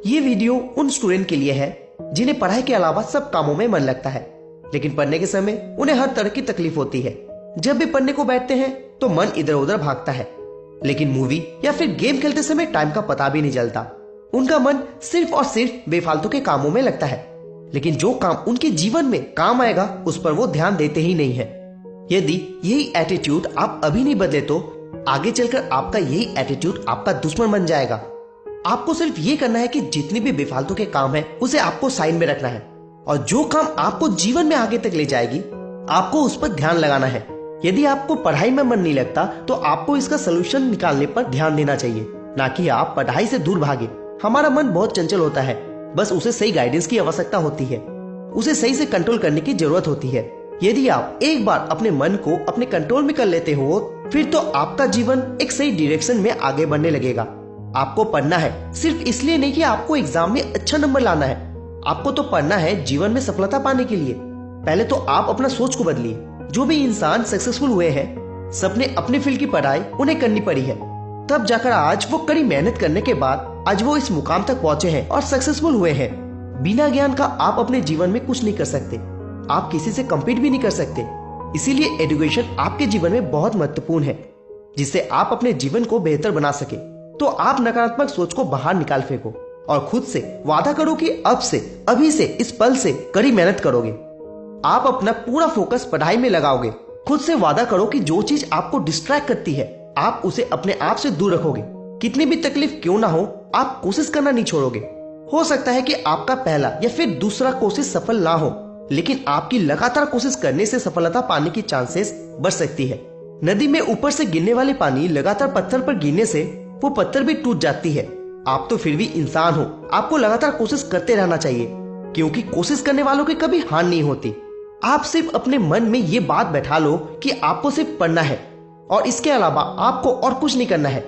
ये वीडियो उन स्टूडेंट के लिए है जिन्हें पढ़ाई के अलावा सब कामों में मन लगता है, लेकिन पढ़ने के समय उन्हें हर तरह की तकलीफ होती है। जब भी पढ़ने को बैठते हैं तो मन इधर उधर भागता है, लेकिन मूवी या फिर गेम खेलते समय टाइम का पता भी नहीं चलता। उनका मन सिर्फ और सिर्फ बेफालतू के कामों में लगता है, लेकिन जो काम उनके जीवन में काम आएगा उस पर वो ध्यान देते ही नहीं है। यदि यही एटीट्यूड आप अभी नहीं बदले तो आगे चलकर आपका यही एटीट्यूड आपका दुश्मन बन जाएगा। आपको सिर्फ ये करना है कि जितने भी बेफालतू के काम है उसे आपको साइड में रखना है, और जो काम आपको जीवन में आगे तक ले जाएगी आपको उस पर ध्यान लगाना है। यदि आपको पढ़ाई में मन नहीं लगता तो आपको इसका सलूशन निकालने पर ध्यान देना चाहिए, ना कि आप पढ़ाई से दूर भागे। हमारा मन बहुत चंचल होता है, बस उसे सही गाइडेंस की आवश्यकता होती है, उसे सही से कंट्रोल करने की जरूरत होती है। यदि आप एक बार अपने मन को अपने कंट्रोल में कर लेते हो फिर तो आपका जीवन एक सही डायरेक्शन में आगे बढ़ने लगेगा। आपको पढ़ना है सिर्फ इसलिए नहीं कि आपको एग्जाम में अच्छा नंबर लाना है, आपको तो पढ़ना है जीवन में सफलता पाने के लिए। पहले तो आप अपना सोच को बदलिए। जो भी इंसान सक्सेसफुल हुए हैं सबने अपने फील्ड की पढ़ाई उन्हें करनी पड़ी है, तब जाकर आज वो कड़ी मेहनत करने के बाद आज वो इस मुकाम तक पहुंचे हैं और सक्सेसफुल हुए हैं। बिना ज्ञान का आप अपने जीवन में कुछ नहीं कर सकते, आप किसी से कम्पीट भी नहीं कर सकते। इसीलिए एजुकेशन आपके जीवन में बहुत महत्वपूर्ण है, जिससे आप अपने जीवन को बेहतर बना सके। तो आप नकारात्मक सोच को बाहर निकाल फेंको और खुद से वादा करो कि अब से, अभी से, इस पल से कड़ी मेहनत करोगे। आप अपना पूरा फोकस पढ़ाई में लगाओगे। खुद से वादा करो कि जो चीज आपको डिस्ट्रैक्ट करती है आप उसे अपने आप से दूर रखोगे। कितनी भी तकलीफ क्यों ना हो आप कोशिश करना नहीं छोड़ोगे। हो सकता है कि आपका पहला या फिर दूसरा कोशिश सफल ना हो, लेकिन आपकी लगातार कोशिश करने से सफलता पाने की चांसेस बढ़ सकती है। नदी में ऊपर से गिरने वाली पानी लगातार पत्थर पर गिरने से वो पत्थर भी टूट जाती है। आप तो फिर भी इंसान हो, आपको लगातार कोशिश करते रहना चाहिए, क्योंकि कोशिश करने वालों की कभी हार नहीं होती। आप सिर्फ अपने मन में ये बात बैठा लो कि आपको सिर्फ पढ़ना है और इसके अलावा आपको और कुछ नहीं करना है।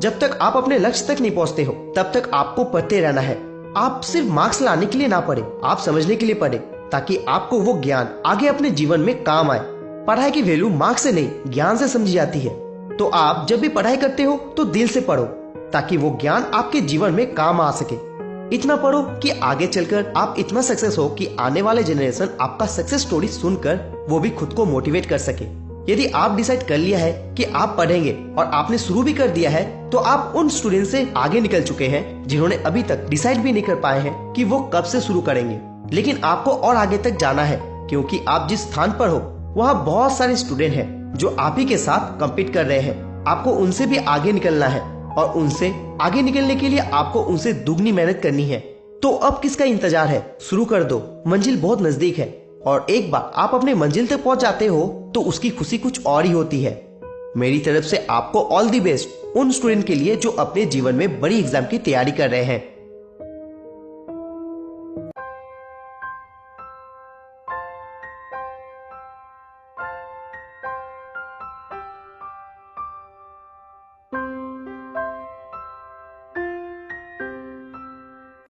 जब तक आप अपने लक्ष्य तक नहीं पहुंचते हो तब तक आपको पढ़ते रहना है। आप सिर्फ मार्क्स लाने के लिए ना पढ़े, आप समझने के लिए पढ़े, ताकि आपको वो ज्ञान आगे अपने जीवन में काम आए। पढ़ाई की वैल्यू मार्क्स से नहीं ज्ञान से समझी जाती है। तो आप जब भी पढ़ाई करते हो तो दिल से पढ़ो, ताकि वो ज्ञान आपके जीवन में काम आ सके। इतना पढ़ो कि आगे चलकर आप इतना सक्सेस हो कि आने वाले जनरेशन आपका सक्सेस स्टोरी सुनकर वो भी खुद को मोटिवेट कर सके। यदि आप डिसाइड कर लिया है कि आप पढ़ेंगे और आपने शुरू भी कर दिया है तो आप उन स्टूडेंट से आगे निकल चुके हैं जिन्होंने अभी तक डिसाइड भी नहीं कर पाए हैं कि वो कब से शुरू करेंगे। लेकिन आपको और आगे तक जाना है, क्योंकि आप जिस स्थान पर हो वहाँ बहुत सारे स्टूडेंट हैं जो आप ही के साथ कम्पीट कर रहे हैं। आपको उनसे भी आगे निकलना है और उनसे आगे निकलने के लिए आपको उनसे दुगनी मेहनत करनी है। तो अब किसका इंतजार है, शुरू कर दो। मंजिल बहुत नजदीक है और एक बार आप अपने मंजिल तक पहुंच जाते हो तो उसकी खुशी कुछ और ही होती है। मेरी तरफ से आपको ऑल द बेस्ट उन स्टूडेंट के लिए जो अपने जीवन में बड़ी एग्जाम की तैयारी कर रहे हैं।